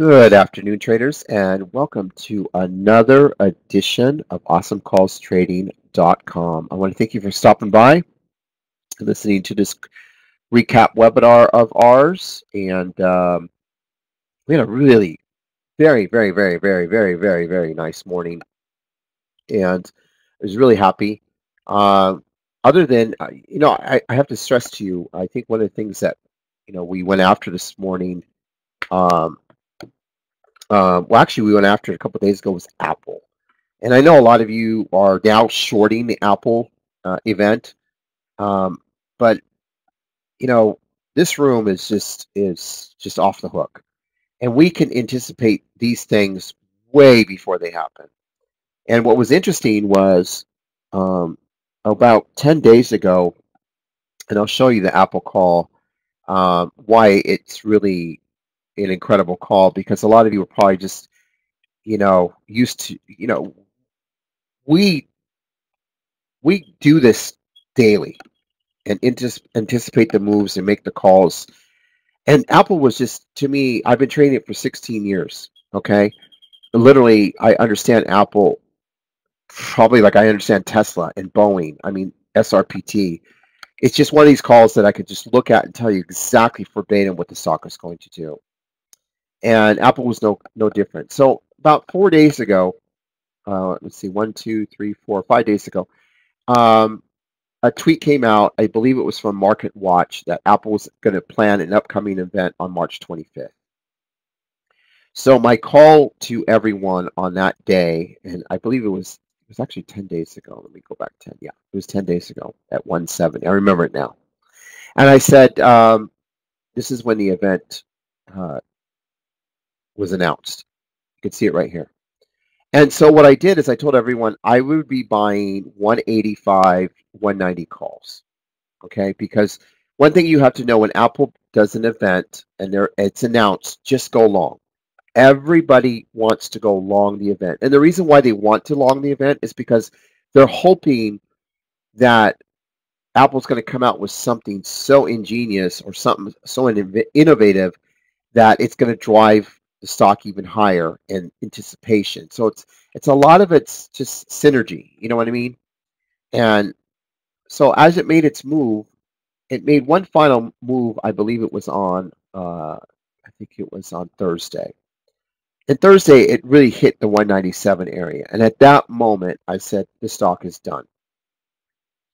Good afternoon, traders, and welcome to another edition of Awesomecallstrading.com. I want to thank you for stopping by and listening to this recap webinar of ours. And we had a really very nice morning, and I was really happy. Other than, I have to stress to you, I think one of the things that, we went after this morning, um, well, actually, we went after it a couple of days ago was Apple. And I know a lot of you are now shorting the Apple event, um, but you know this room is just off the hook, and we can anticipate these things way before they happen. And what was interesting was um, about 10 days ago, and I'll show you the Apple call, why it's really an incredible call because a lot of you are probably just used to we we do this daily and anticipate the moves and make the calls. And Apple was just, to me, I've been trading it for 16 years. Okay. Literally, I understand Apple probably like I understand Tesla and Boeing. I mean, SRPT. It's just one of these calls that I could just look at and tell you exactly verbatim what the stock is going to do. And Apple was no different. So about 4 days ago, let's see, 1, 2, 3, 4, 5 days ago, um, a tweet came out, I believe it was from Market Watch, that Apple was going to plan an upcoming event on March 25th. So my call to everyone on that day, and I believe it was actually 10 days ago. Let me go back 10. Yeah, it was 10 days ago at 1:70. I remember it now. And I said, this is when the event uh, was announced. You can see it right here. And so what I did is I told everyone I would be buying 185, 190 calls. Okay, because one thing you have to know when Apple does an event and it's announced, just go long. Everybody wants to go long the event. And the reason why they want to long the event is because they're hoping that Apple's going to come out with something so ingenious or something so innovative that it's going to drive the stock even higher in anticipation. So it's a lot of it's just synergy, you know what I mean? And so as it made its move, it made one final move. I believe it was on, I think it was on Thursday. And Thursday, it really hit the 197 area. And at that moment, I said, the stock is done.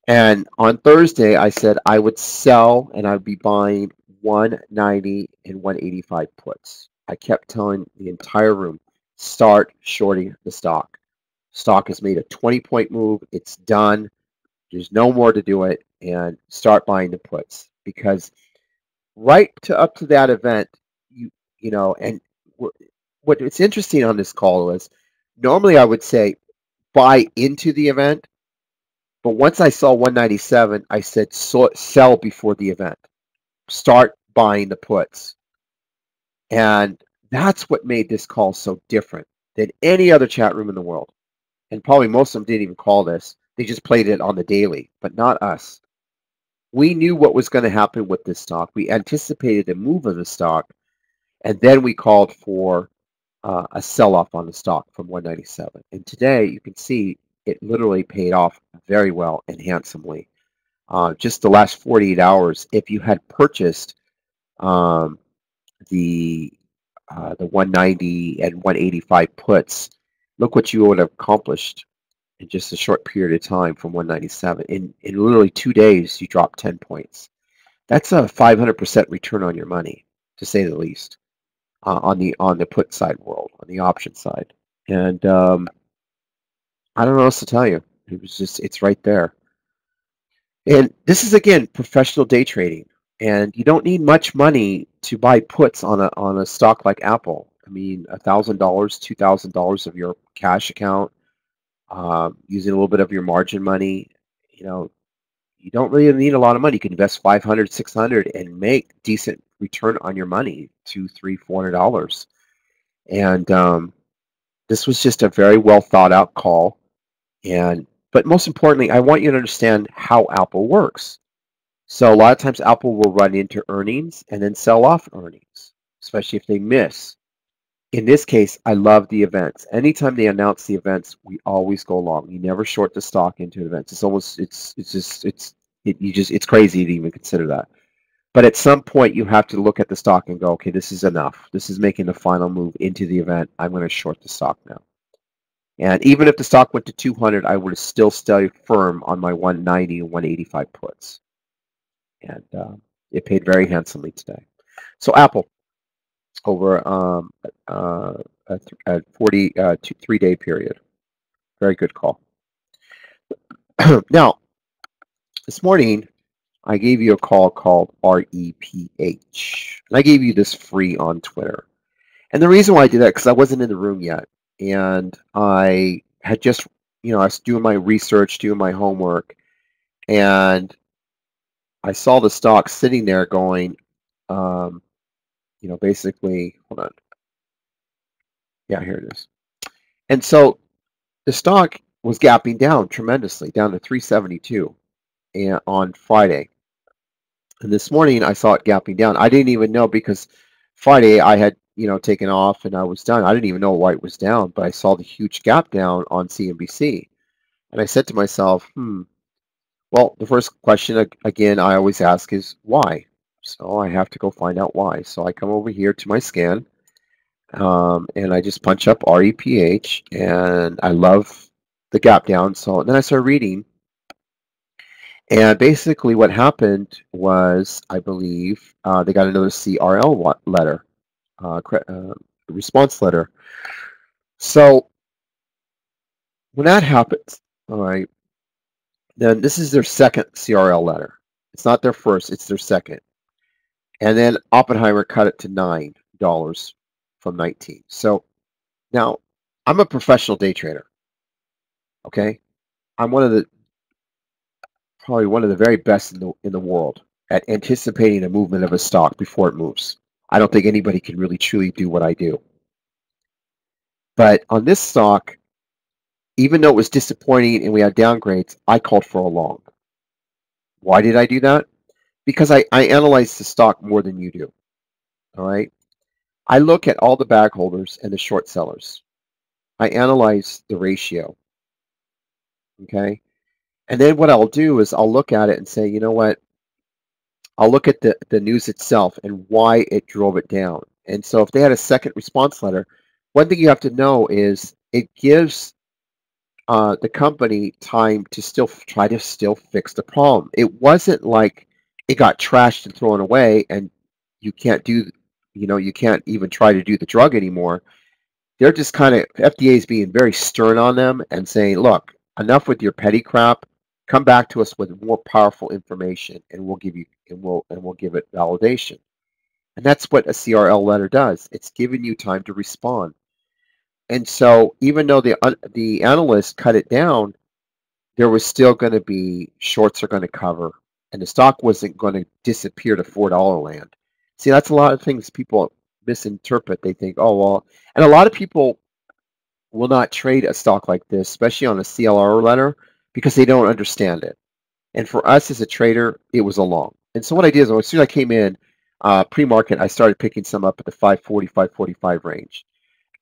And on Thursday, I said I would sell and I'd be buying 190 and 185 puts. I kept telling the entire room, start shorting the stock. Stock has made a 20-point move. It's done. There's no more to do it. And start buying the puts because right to up to that event, and what's interesting on this call is normally I would say buy into the event, but once I saw 197, I said sell before the event. Start buying the puts. And that's what made this call so different than any other chat room in the world. And probably most of them didn't even call this. They just played it on the daily, but not us. We knew what was going to happen with this stock. We anticipated a move of the stock, and then we called for a sell-off on the stock from 197. And today, you can see it literally paid off very well and handsomely. Just the last 48 hours, if you had purchased um, the 190 and 185 puts, look what you would have accomplished in just a short period of time from 197. In literally 2 days, you dropped 10 points. That's a 500% return on your money, to say the least, on the put side world, on the option side. And I don't know what else to tell you. It's right there. And this is again professional day trading, and you don't need much money to buy puts on a stock like Apple. I mean, $1,000, $2,000 of your cash account, using a little bit of your margin money. You know, you don't really need a lot of money. You can invest 500, 600, and make decent return on your money, $200, $300, $400. And this was just a very well thought out call. But most importantly, I want you to understand how Apple works. So a lot of times Apple will run into earnings and then sell off earnings, especially if they miss. in this case, I love the events. Anytime they announce the events, we always go long. You never short the stock into events. It's almost it's crazy to even consider that. But at some point, you have to look at the stock and go, okay, this is enough. This is making the final move into the event. I'm going to short the stock now. And even if the stock went to 200, I would still stay firm on my 190 and 185 puts. And it paid very handsomely today. So Apple over a 3-day period. Very good call. Now, this morning, I gave you a call called REPH. And I gave you this free on Twitter. And the reason why I did that, because I wasn't in the room yet. And I had just, I was doing my research, doing my homework. And I saw the stock sitting there going, basically, hold on. Yeah, here it is. And so the stock was gapping down tremendously, down to 372 on Friday. And this morning I saw it gapping down. I didn't even know because Friday I had, taken off and I was done. I didn't even know why it was down, but I saw the huge gap down on CNBC. And I said to myself, well, the first question, again, I always ask is why? So I have to go find out why. So I come over here to my scan, and I just punch up REPH, and I love the gap down. So then I started reading. And basically what happened was, I believe, they got another CRL letter, response letter. So when that happens, all right, then this is their second CRL letter. It's not their first, it's their second. And then Oppenheimer cut it to $9 from 19. So now I'm a professional day trader. Okay, I'm probably one of the very best in the world at anticipating a movement of a stock before it moves. I don't think anybody can really truly do what I do. But on this stock, even though it was disappointing and we had downgrades, I called for a long. Why did I do that? Because I analyze the stock more than you do. All right. I look at all the bag holders and the short sellers. I analyze the ratio. Okay. And then what I'll do is I'll look at it and say, you know what? I'll look at the news itself and why it drove it down. And so if they had a second response letter, one thing you have to know is it gives the company time to still try to fix the problem. It wasn't like it got trashed and thrown away and you can't do, you can't even try to do the drug anymore. They're just kind of, FDA is being very stern on them and saying, look, enough with your petty crap. Come back to us with more powerful information and we'll give you, and we'll give it validation. And that's what a CRL letter does. It's giving you time to respond. And so even though the analysts cut it down, there was still going to be shorts are going to cover, and the stock wasn't going to disappear to $4 land. See, that's a lot of things people misinterpret. They think, oh, well, and a lot of people will not trade a stock like this, especially on a CLR letter, because they don't understand it. And for us as a trader, it was a long. And so what I did is, as soon as I came in pre-market, I started picking some up at the 540, 545 range.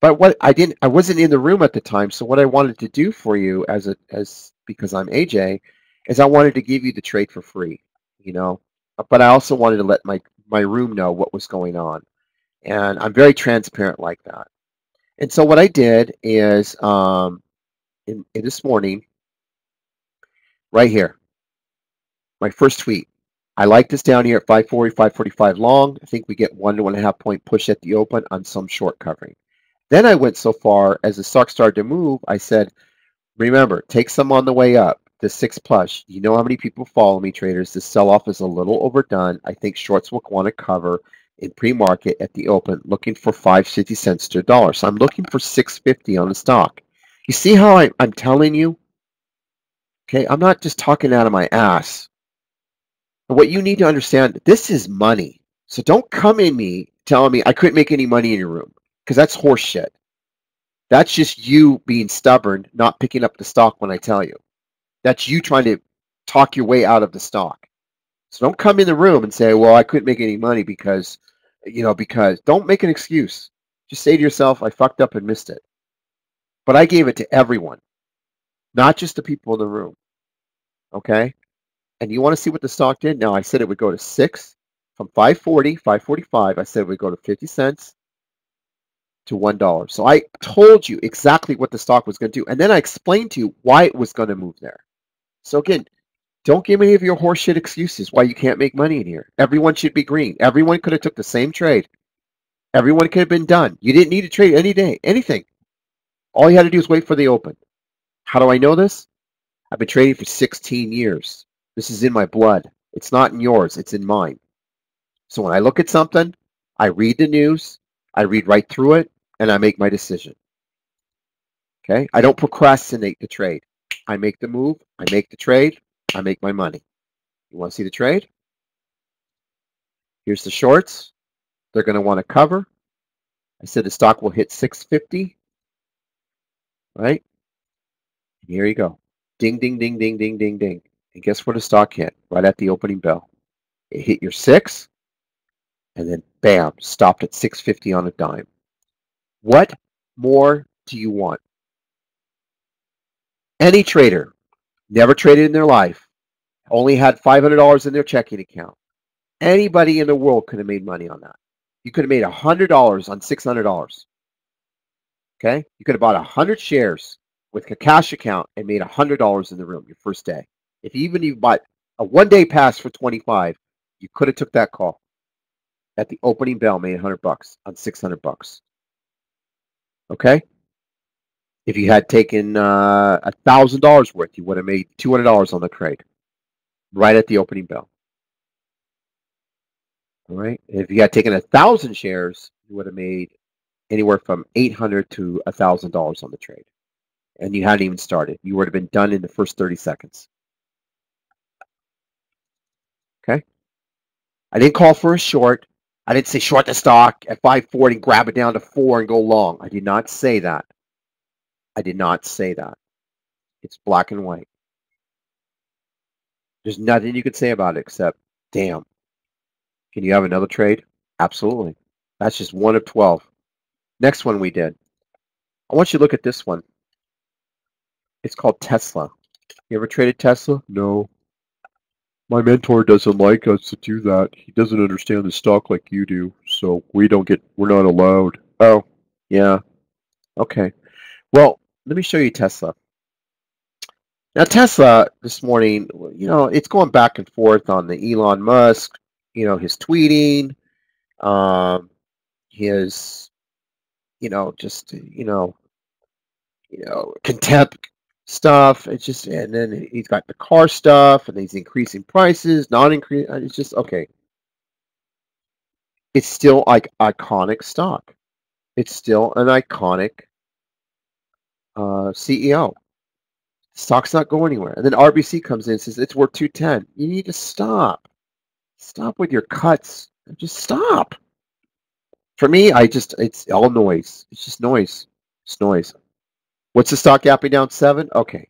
But what I wasn't in the room at the time. So what I wanted to do for you because I'm AJ, is I wanted to give you the trade for free, but I also wanted to let my room know what was going on. And I'm very transparent like that. And so what I did is in this morning, right here, my first tweet, I like this down here at 540, 545 long. I think we get 1 to 1.5 point push at the open on some short covering. Then I went so far as the stock started to move, I said, remember, take some on the way up, the 6+. You know how many people follow me, traders. This sell-off is a little overdone. I think shorts will want to cover in pre-market at the open, looking for 5.50 cents to $1. So I'm looking for 6.50 on the stock. You see how I'm telling you? Okay, I'm not just talking out of my ass. But what you need to understand, this is money. So don't come in me telling me I couldn't make any money in your room, because that's horse shit. That's just you being stubborn, not picking up the stock when I tell you. That's you trying to talk your way out of the stock. So don't come in the room and say, well, I couldn't make any money because don't make an excuse. Just say to yourself, I fucked up and missed it. But I gave it to everyone, not just the people in the room. Okay? And you want to see what the stock did? Now, I said it would go to 6 from 540, 545. I said it would go to 50 cents to $1. So I told you exactly what the stock was going to do. And then I explained to you why it was going to move there. So again, don't give any of your horseshit excuses why you can't make money in here. Everyone should be green. Everyone could have took the same trade. Everyone could have been done. You didn't need to trade any day, anything. All you had to do is wait for the open. How do I know this? I've been trading for 16 years. This is in my blood. It's not in yours. It's in mine. So when I look at something, I read the news, I read right through it, and I make my decision. Okay? I don't procrastinate the trade. I make the move, I make the trade, I make my money. You want to see the trade? Here's the shorts. They're going to want to cover. I said the stock will hit 650. Right? And here you go. Ding, ding, ding, ding, ding, ding, ding. And guess where the stock hit? Right at the opening bell. It hit your 6, and then bam, stopped at 650 on a dime. What more do you want? Any trader, never traded in their life, only had $500 in their checking account. Anybody in the world could have made money on that. You could have made $100 on $600. Okay? You could have bought 100 shares with a cash account and made $100 in the room your first day. If even you bought a one-day pass for 25, you could have took that call. At the opening bell, made $100 on $600. Okay? If you had taken $1,000 worth, you would have made $200 on the trade right at the opening bell. All right. If you had taken 1,000 shares, you would have made anywhere from $800 to $1,000 on the trade, and you hadn't even started. You would have been done in the first 30 seconds. Okay. I didn't call for a short. I didn't say short the stock at 540, grab it down to 4 and go long. I did not say that. I did not say that. It's black and white. There's nothing you could say about it except, damn. Can you have another trade? Absolutely. That's just one of 12. Next one we did. I want you to look at this one. It's called Tesla. You ever traded Tesla? No. My mentor doesn't like us to do that. He doesn't understand the stock like you do, so we're not allowed. Oh, yeah. Okay. Well, let me show you Tesla. Now, Tesla this morning, it's going back and forth on the Elon Musk, his tweeting, his, contempt stuff. It's just, and then he's got the car stuff, and he's increasing prices, not increasing. It's just okay. It's still like iconic stock. It's still an iconic CEO. Stock's not going anywhere. And then RBC comes in and says it's worth 210. You need to stop. Stop with your cuts. Just stop. For me, it's all noise. It's just noise. It's noise. What's the stock gapping down 7? Okay.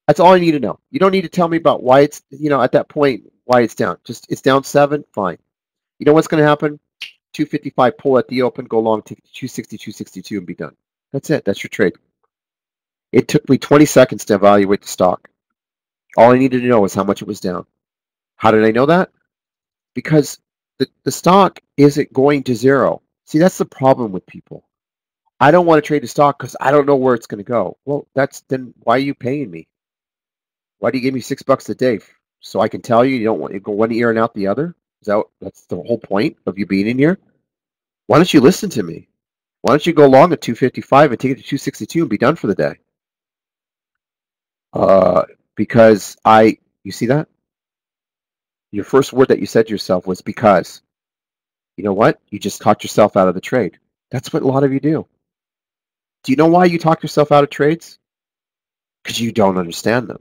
That's all I need to know. You don't need to tell me about why it's, at that point, why it's down. Just it's down 7, fine. You know what's going to happen? 255 pull at the open, go long, take 260, 262 and be done. That's it. That's your trade. It took me 20 seconds to evaluate the stock. All I needed to know was how much it was down. How did I know that? Because the stock isn't going to zero. See, that's the problem with people. I don't want to trade the stock because I don't know where it's going to go. Well, then why are you paying me? Why do you give me $6 a day? So I can tell you don't want to go one ear and out the other? That's the whole point of you being in here? Why don't you listen to me? Why don't you go long at 255 and take it to 262 and be done for the day? Because you see that? Your first word that you said to yourself was because. You know what? You just talked yourself out of the trade. That's what a lot of you do. Do you know why you talk yourself out of trades? Because you don't understand them.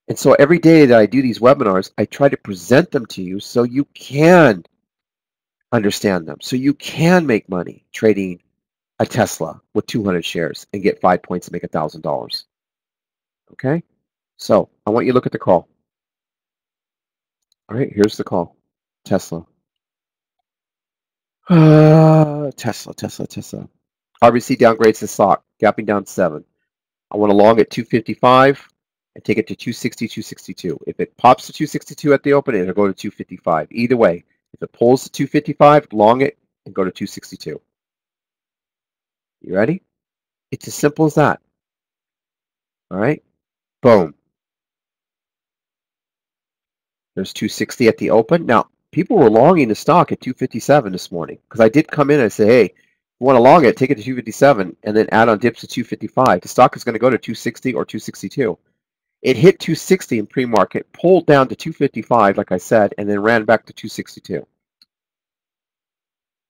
And so every day that I do these webinars, I try to present them to you so you can understand them, so you can make money trading a Tesla with 200 shares and get 5 points and make $1,000. Okay? So I want you to look at the call. All right, here's the call. Tesla. Tesla. RBC downgrades the stock, gapping down 7. I want to long at 255 and take it to 260, 262. If it pops to 262 at the open, it'll go to 255. Either way, if it pulls to 255, long it and go to 262. You ready? It's as simple as that. All right? Boom. There's 260 at the open. Now, people were longing the stock at 257 this morning because I did come in and say, hey, you want to long it, take it to 257 and then add on dips to 255. The stock is going to go to 260 or 262. It hit 260 in pre-market, pulled down to 255, like I said, and then ran back to 262.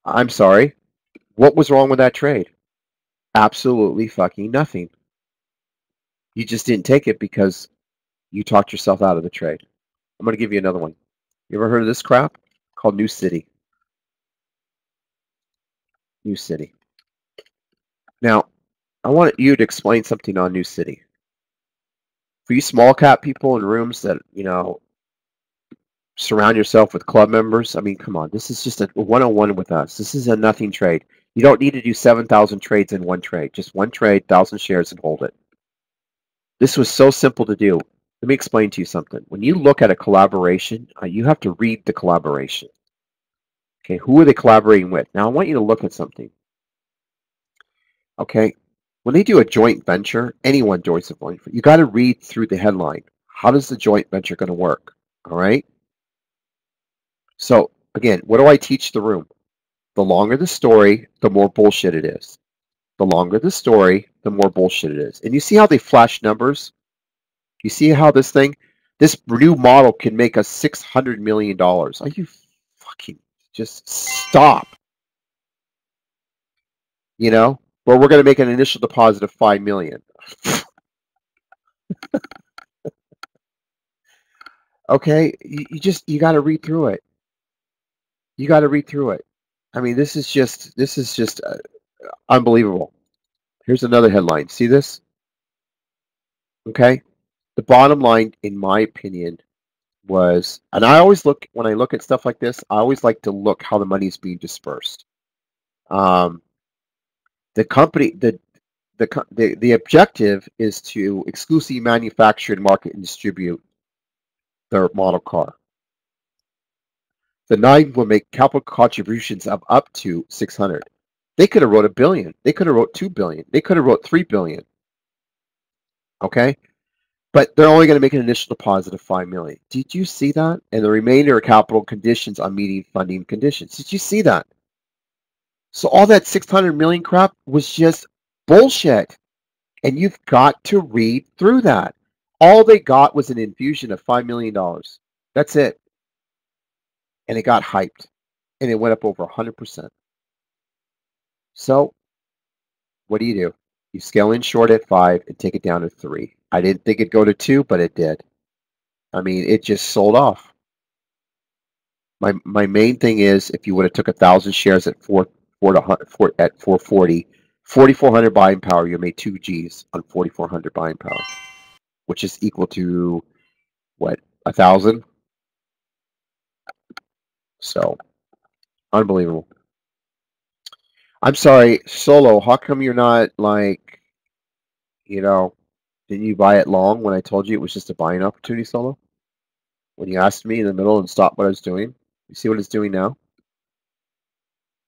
I'm sorry. What was wrong with that trade? Absolutely fucking nothing. You just didn't take it because you talked yourself out of the trade. I'm going to give you another one. You ever heard of this crap? Called New City. New City. Now, I want you to explain something on New City. For you small cap people in rooms that, surround yourself with club members. I mean, come on. This is just a one-on-one with us. This is a nothing trade. You don't need to do 7,000 trades in one trade. Just one trade, 1,000 shares, and hold it. This was so simple to do. Let me explain to you something. When you look at a collaboration, you have to read the collaboration. Okay, who are they collaborating with? Now, I want you to look at something. Okay, when they do a joint venture, anyone joins a joint venture, you got to read through the headline. How does the joint venture going to work? All right? So, again, what do I teach the room? The longer the story, the more bullshit it is. The longer the story, the more bullshit it is. And you see how they flash numbers? You see how this new model can make us $600 million. Are you fucking just stop? Well, we're going to make an initial deposit of $5 million. Okay, you got to read through it. You got to read through it. I mean, this is just unbelievable. Here's another headline. See this? Okay. The bottom line, in my opinion, was, and I always look, when I look at stuff like this, I always like to look how the money is being dispersed. The company, the objective is to exclusively manufacture and market and distribute their model car. The 9 will make capital contributions of up to 600. They could have wrote $1 billion. They could have wrote $2 billion. They could have wrote $3 billion. Okay? But they're only going to make an initial deposit of $5 million. Did you see that? And the remainder are capital conditions on meeting funding conditions. Did you see that? So all that 600 million crap was just bullshit. And you've got to read through that. All they got was an infusion of $5 million. That's it. And it got hyped. And it went up over 100%. So what do? You scale in short at 5 and take it down to 3. I didn't think it'd go to 2, but it did. I mean, it just sold off. My main thing is, if you would have took 1,000 shares at 440, 4,400 buying power, you made 2 G's on 4,400 buying power, which is equal to what, 1,000? So, unbelievable. I'm sorry, Solo. How come you're not like, didn't you buy it long when I told you it was just a buying opportunity, Solo? When you asked me in the middle and stopped what I was doing, you see what it's doing now?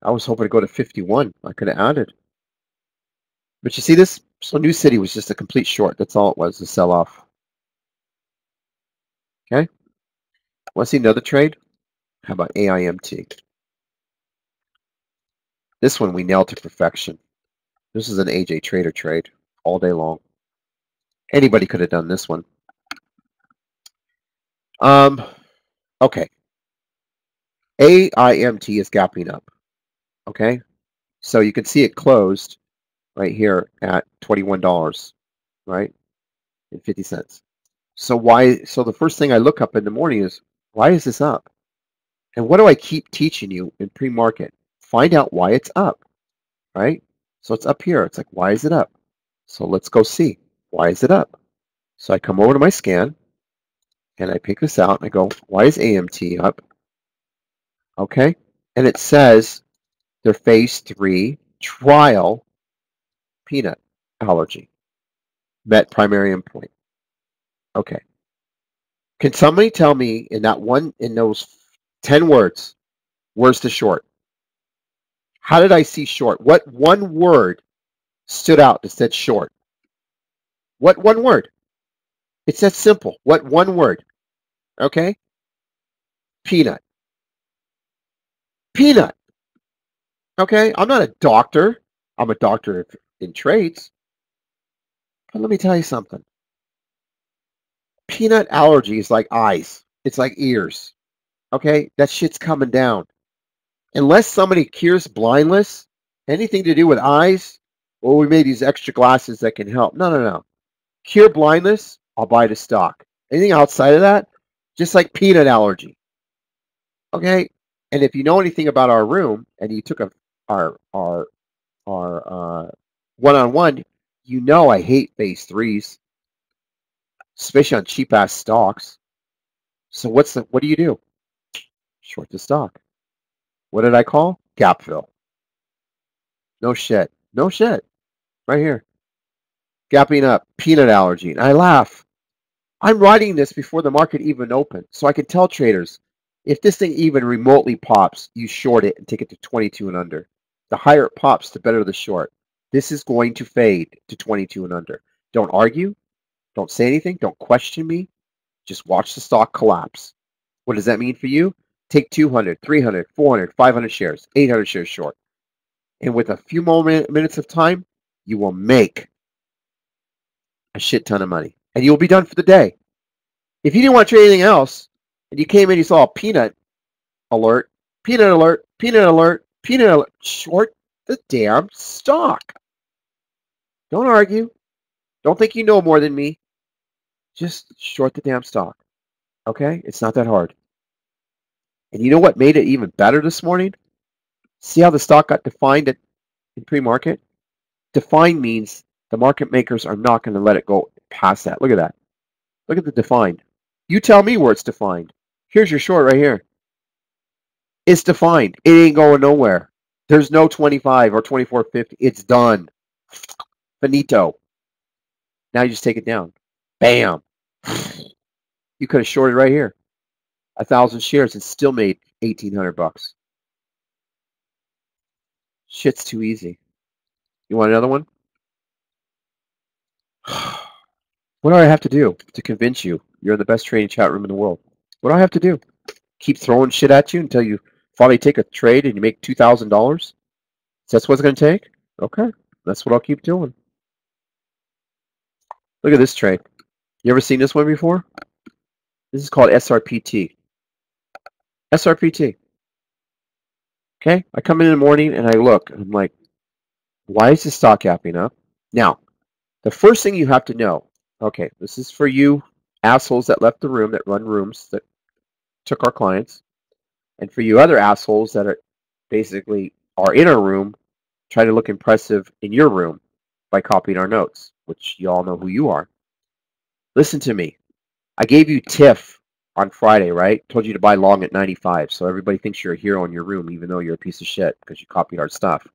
I was hoping to go to 51. I could have added. But you see this? So New City was just a complete short. That's all it was, a sell-off. Okay? Want to see another trade? How about AIMT? This one we nailed to perfection. This is an AJ Trader trade all day long. Anybody could have done this one. Okay. AIMT is gapping up. Okay? So you can see it closed right here at $21, right? And 50 cents. So the first thing I look up in the morning is, why is this up? And what do I keep teaching you in pre-market? Find out why it's up, right? So it's up here. It's like, why is it up? So let's go see. Why is it up? So I come over to my scan, and I pick this out, and I go, why is AMT up? Okay? And it says their phase 3 trial peanut allergy. Met primary endpoint. Okay. Can somebody tell me in those 10 words, where's the short? How did I see short? What one word stood out that said short? What one word? It's that simple. What one word? Okay? Peanut. Peanut. Okay? I'm not a doctor. I'm a doctor in trades. But let me tell you something. Peanut allergy is like eyes. It's like ears. Okay? That shit's coming down. Unless somebody cures blindness, anything to do with eyes, well, we made these extra glasses that can help. No. Cure blindness, I'll buy the stock. Anything outside of that, just like peanut allergy. Okay? And if you know anything about our room and you took our one-on-one, you know I hate phase 3s, especially on cheap ass stocks. So what do you do? Short the stock. What did I call? Gap fill. No shit. No shit. Right here. Gapping up. Peanut allergy. And I laugh. I'm writing this before the market even opened, so I can tell traders, if this thing even remotely pops, you short it and take it to 22 and under. The higher it pops, the better the short. This is going to fade to 22 and under. Don't argue. Don't say anything. Don't question me. Just watch the stock collapse. What does that mean for you? Take 200, 300, 400, 500 shares, 800 shares short. And with a few more minutes of time, you will make a shit ton of money. And you'll be done for the day. If you didn't want to trade anything else, and you came in and you saw a peanut alert, peanut alert, peanut alert, peanut alert, short the damn stock. Don't argue. Don't think you know more than me. Just short the damn stock. Okay? It's not that hard. And you know what made it even better this morning? See how the stock got defined in pre-market? Defined means the market makers are not going to let it go past that. Look at that. Look at the defined. You tell me where it's defined. Here's your short right here. It's defined. It ain't going nowhere. There's no 25 or 24.50. It's done. Finito. Now you just take it down. Bam. You could have shorted right here. 1,000 shares and still made $1,800. Shit's too easy. You want another one? What do I have to do to convince you you're in the best trading chat room in the world? What do I have to do? Keep throwing shit at you until you finally take a trade and you make $2,000? That's what it's going to take? Okay. That's what I'll keep doing. Look at this trade. You ever seen this one before? This is called SRPT. SRPT. Okay? I come in the morning and I look. And I'm like, why is the stock gapping up? Now, the first thing you have to know, okay, this is for you assholes that left the room, that run rooms, that took our clients, and for you other assholes that are basically are in our room, try to look impressive in your room by copying our notes, which you all know who you are. Listen to me. I gave you TIFF on Friday, right? Told you to buy long at 95, so everybody thinks you're a hero in your room, even though you're a piece of shit because you copied our stuff.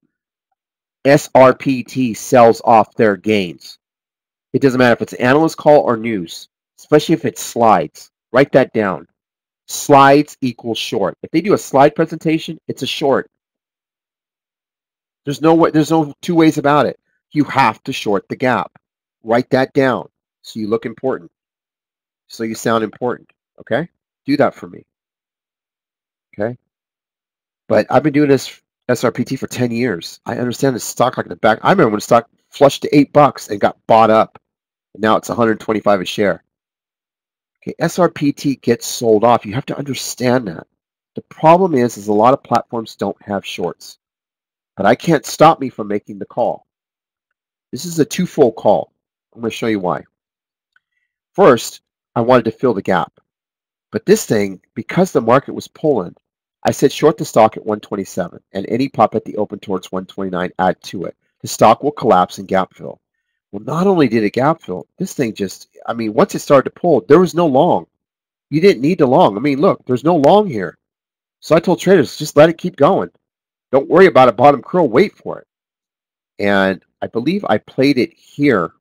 SRPT sells off their gains. It doesn't matter if it's an analyst call or news, especially if it's slides. Write that down. Slides equals short. If they do a slide presentation, it's a short. There's no two ways about it. You have to short the gap. Write that down so you look important. So you sound important. Okay? Do that for me. Okay? But I've been doing this SRPT for 10 years. I understand the stock like the back. I remember when the stock flushed to $8 and got bought up. And now it's 125 a share. Okay, SRPT gets sold off. You have to understand that. The problem is a lot of platforms don't have shorts. But I can't stop me from making the call. This is a twofold call. I'm going to show you why. First, I wanted to fill the gap. But this thing, because the market was pulling, I said short the stock at 127 and any pop at the open towards 129, add to it. The stock will collapse and gap fill. Well, not only did it gap fill, this thing just, I mean, once it started to pull, there was no long. You didn't need the long. I mean, look, there's no long here. So I told traders, just let it keep going. Don't worry about a bottom curl. Wait for it. And I believe I played it here,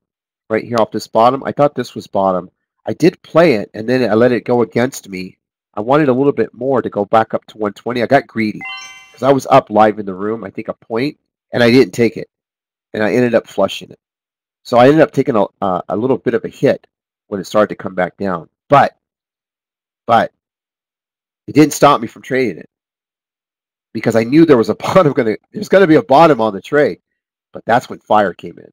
right here off this bottom. I thought this was bottom. I did play it, and then I let it go against me. I wanted a little bit more to go back up to 120. I got greedy because I was up live in the room, I think a point, and I didn't take it. And I ended up flushing it. So I ended up taking a little bit of a hit when it started to come back down. But it didn't stop me from trading it because I knew there was a bottom there's gonna be a bottom on the trade. But that's when fire came in.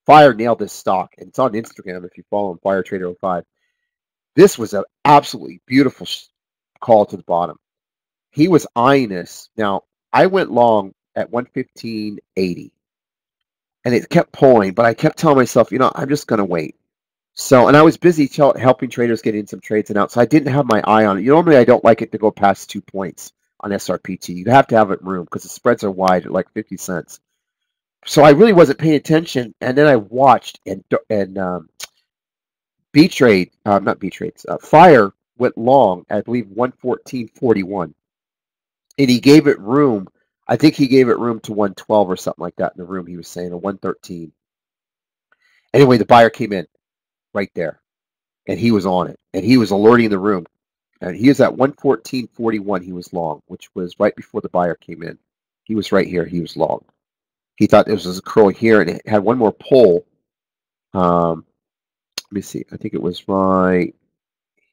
Fire nailed this stock, and it's on Instagram if you follow him, Fire Trader 05. This was an absolutely beautiful call to the bottom. He was eyeing this. Now, I went long at 115.80, and it kept pulling, but I kept telling myself, I'm just going to wait. So, and I was busy helping traders get in some trades and out, so I didn't have my eye on it. Normally, I don't like it to go past 2 points on SRPT. You have to have it room because the spreads are wide at like 50 cents. So I really wasn't paying attention, and then I watched, and B-Trade, not B-Trades, Fire went long at, I believe, 114.41. And he gave it room. I think he gave it room to 112 or something like that in the room he was saying, or 113. Anyway, the buyer came in right there, and he was on it, and he was alerting the room. And he was at 114.41. He was long, which was right before the buyer came in. He was right here. He was long. He thought this was a curl here, and it had one more pull. Let me see. I think it was right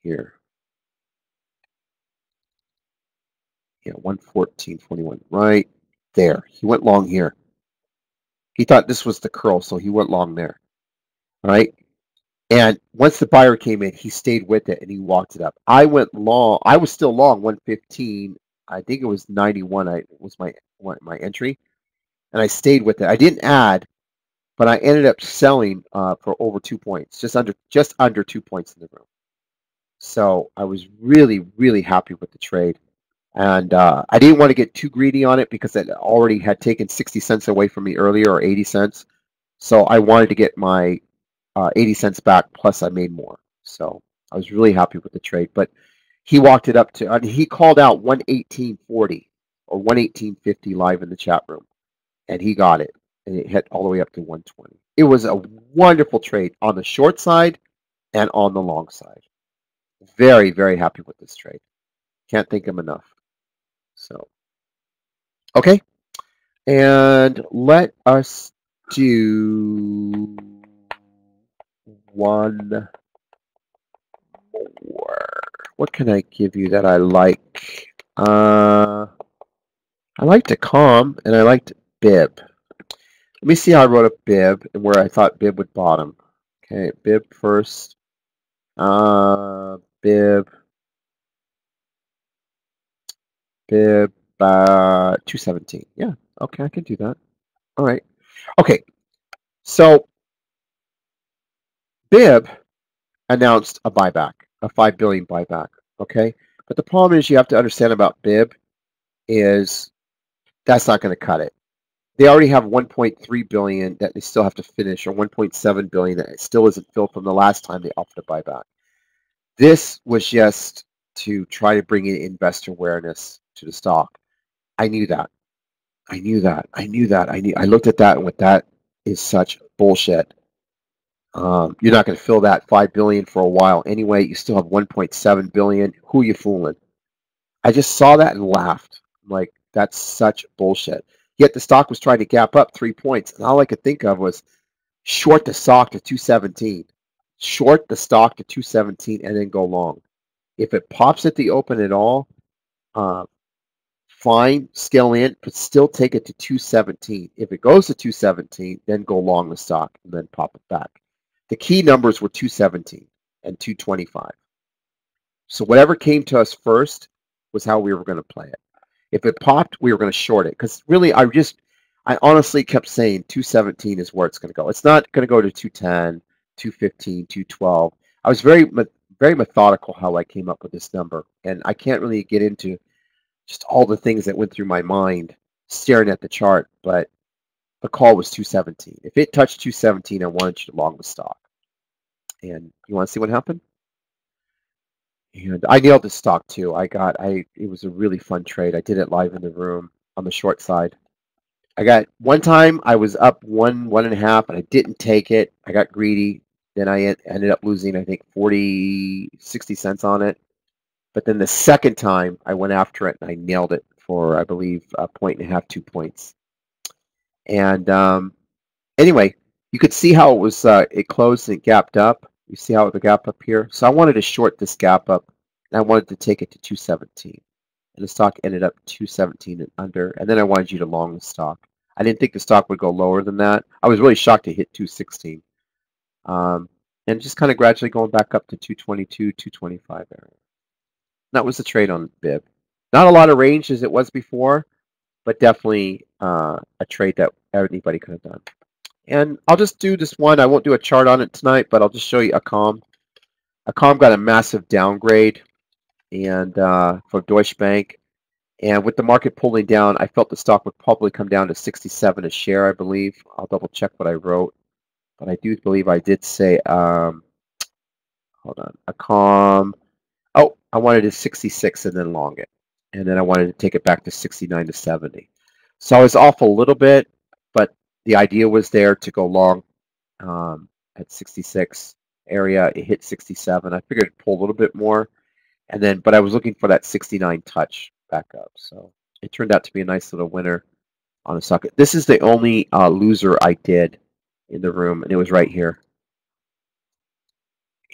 here. Yeah, 114.41. Right there. He went long here. He thought this was the curl, so he went long there. Right? And once the buyer came in, he stayed with it and he walked it up. I went long. I was still long 115. I think it was 91. I was my entry, and I stayed with it. I didn't add, but I ended up selling for over 2 points, just under 2 points in the room. So I was really, really happy with the trade. And I didn't want to get too greedy on it because it already had taken 60 cents away from me earlier, or 80 cents. So I wanted to get my 80 cents back, plus I made more. So I was really happy with the trade. But he walked it up to, he called out 118.40 or 118.50 live in the chat room. And he got it. And it hit all the way up to 120. It was a wonderful trade on the short side and on the long side. Very, very happy with this trade. Can't thank him enough. So, okay. And let us do one more. What can I give you that I like? I liked Calm, and I liked Bib. Let me see how I wrote up Bib and where I thought Bib would bottom. Okay, Bib first. Bib 217. Yeah, okay, I can do that. All right. Okay, so Bib announced a buyback, a 5 billion buyback. Okay, but the problem is you have to understand about Bib is that's not going to cut it. They already have 1.3 billion that they still have to finish, or 1.7 billion that still isn't filled from the last time they offered a buyback. This was just to try to bring in investor awareness to the stock. I knew that. I looked at that and went, that is such bullshit. You're not going to fill that 5 billion for a while anyway. You still have 1.7 billion. Who are you fooling? I just saw that and laughed. I'm like, that's such bullshit. Yet the stock was trying to gap up 3 points, and all I could think of was short the stock to 217. Short the stock to 217 and then go long. If it pops at the open at all, fine, scale in, but still take it to 217. If it goes to 217, then go long the stock and then pop it back. The key numbers were 217 and 225. So whatever came to us first was how we were going to play it. If it popped, we were going to short it, because really I honestly kept saying 217 is where it's going to go. It's not going to go to 210, 215, 212. I was very methodical how I came up with this number, and I can't really get into just all the things that went through my mind staring at the chart, but the call was 217. If it touched 217, I wanted you to long the stock. And you want to see what happened? And I nailed the stock too. It was a really fun trade. I did it live in the room. on the short side. I got one time I was up 1.5, and I didn't take it. I got greedy. Then I ended up losing, I think, 60 cents on it. But then the second time I went after it and I nailed it for, I believe, 1.5, 2 points. And anyway, you could see how it was. It closed and it gapped up. You see how the gap up here. So I wanted to short this gap up, and I wanted to take it to 217. And the stock ended up 217 and under. And then I wanted you to long the stock. I didn't think the stock would go lower than that. I was really shocked to hit 216. And just kind of gradually going back up to 222, 225 area. That was the trade on BIB. Not a lot of range as it was before, but definitely a trade that anybody could have done. And I'll just do this one. I won't do a chart on it tonight, but I'll just show you Awesome. Awesome got a massive downgrade and for Deutsche Bank. And with the market pulling down, I felt the stock would probably come down to 67 a share, I believe. I'll double check what I wrote. But I do believe I did say, hold on, Awesome. Oh, I wanted it 66 and then long it. And then I wanted to take it back to 69 to 70. So I was off a little bit, but the idea was there to go long at 66 area. It hit 67. I figured it'd pull a little bit more. And then, but I was looking for that 69 touch back up. So it turned out to be a nice little winner on the stock. This is the only loser I did in the room, and it was right here.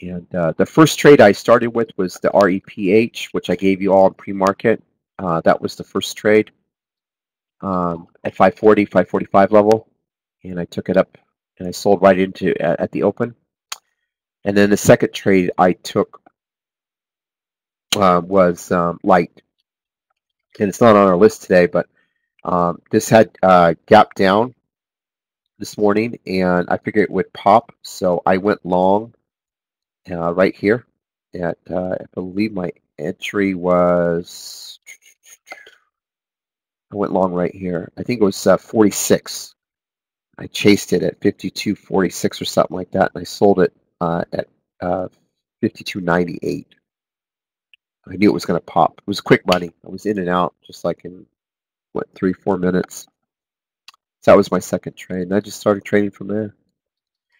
And the first trade I started with was the REPH, which I gave you all in pre-market. That was the first trade at 540, 545 level. And I took it up and I sold right into at the open. And then the second trade I took was light. And it's not on our list today, but this had gap down this morning, and I figured it would pop. So I went long right here at, I believe my entry was, I went long right here. I think it was 46. I chased it at 52.46 or something like that, and I sold it at 52.98. I knew it was going to pop. It was quick money. I was in and out just like in, what, 3-4 minutes. So that was my second trade, and I just started trading from there.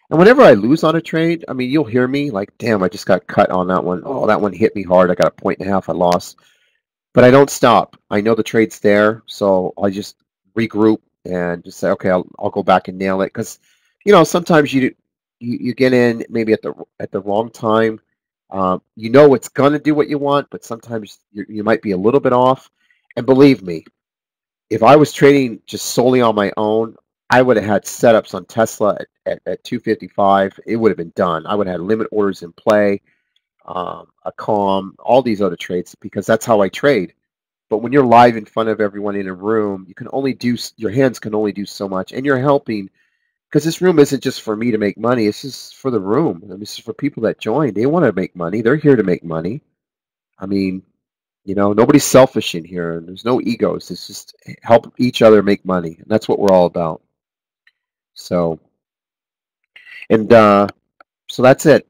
And whenever I lose on a trade, I mean, you'll hear me like, damn, I just got cut on that one. Oh, that one hit me hard. I got 1.5 points. I lost. But I don't stop. I know the trade's there, so I just regroup and just say, okay, I'll go back and nail it. Because, you know, sometimes you get in maybe at the wrong time. You know it's going to do what you want, but sometimes you might be a little bit off. And believe me, if I was trading just solely on my own, I would have had setups on Tesla at 255. It would have been done. I would have had limit orders in play, Awesome, all these other trades, because that's how I trade. But when you're live in front of everyone in a room, you can only do, your hands can only do so much, and you're helping, because this room isn't just for me to make money. It's just for the room. I mean, this is for people that join. They want to make money. They're here to make money. I mean, you know, nobody's selfish in here. There's no egos. It's just help each other make money, and that's what we're all about. So, and so that's it.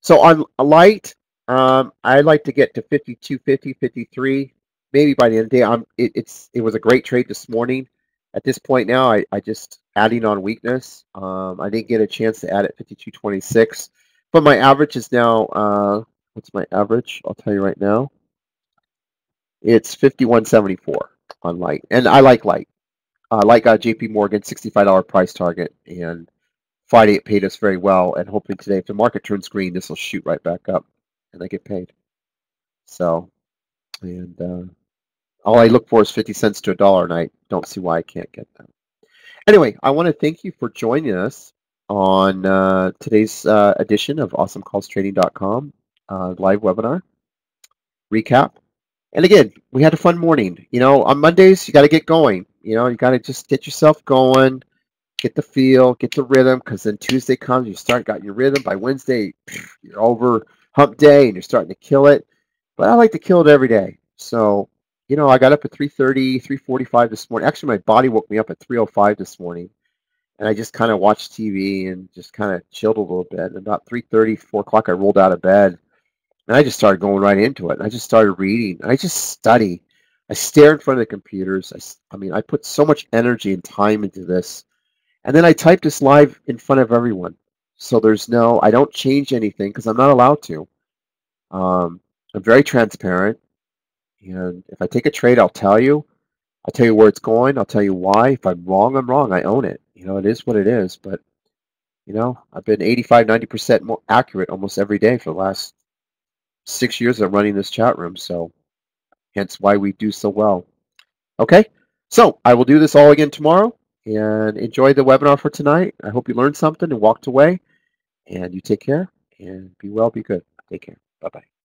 So on a light, I like to get to 52.50, 53, maybe by the end of the day. It was a great trade this morning. At this point now, I just adding on weakness. I didn't get a chance to add at 52.26, but my average is now, what's my average? I'll tell you right now. It's 51.74 on light, and I like light. Light got JP Morgan $65 price target, and Friday it paid us very well, and hopefully today, if the market turns green, this will shoot right back up, and I get paid. So, and all I look for is 50 cents to $1, and I don't see why I can't get that. Anyway, I want to thank you for joining us on today's edition of Awesomecallstrading.com live webinar recap. And again, we had a fun morning. You know, on Mondays, you got to get going. You know, you got to just get yourself going, get the feel, get the rhythm, because then Tuesday comes, you got your rhythm. By Wednesday, you're over hump day and you're starting to kill it. But I like to kill it every day. So, you know, I got up at 3:30, 3:45 this morning. Actually, my body woke me up at 3:05 this morning. And I just kind of watched TV and just kind of chilled a little bit. And about 3:30, 4 o'clock, I rolled out of bed. And I just started going right into it. And I just started reading. I just study. I stare in front of the computers. I mean, I put so much energy and time into this. And then I type this live in front of everyone. So I don't change anything because I'm not allowed to. I'm very transparent. And if I take a trade, I'll tell you. I'll tell you where it's going. I'll tell you why. If I'm wrong, I'm wrong. I own it. It is what it is. But, I've been 85, 90% more accurate almost every day for the last 6 years of running this chat room. So hence why we do so well. Okay. So I will do this all again tomorrow and enjoy the webinar for tonight. I hope you learned something and walked away. And you take care and be well, be good. Take care. Bye-bye.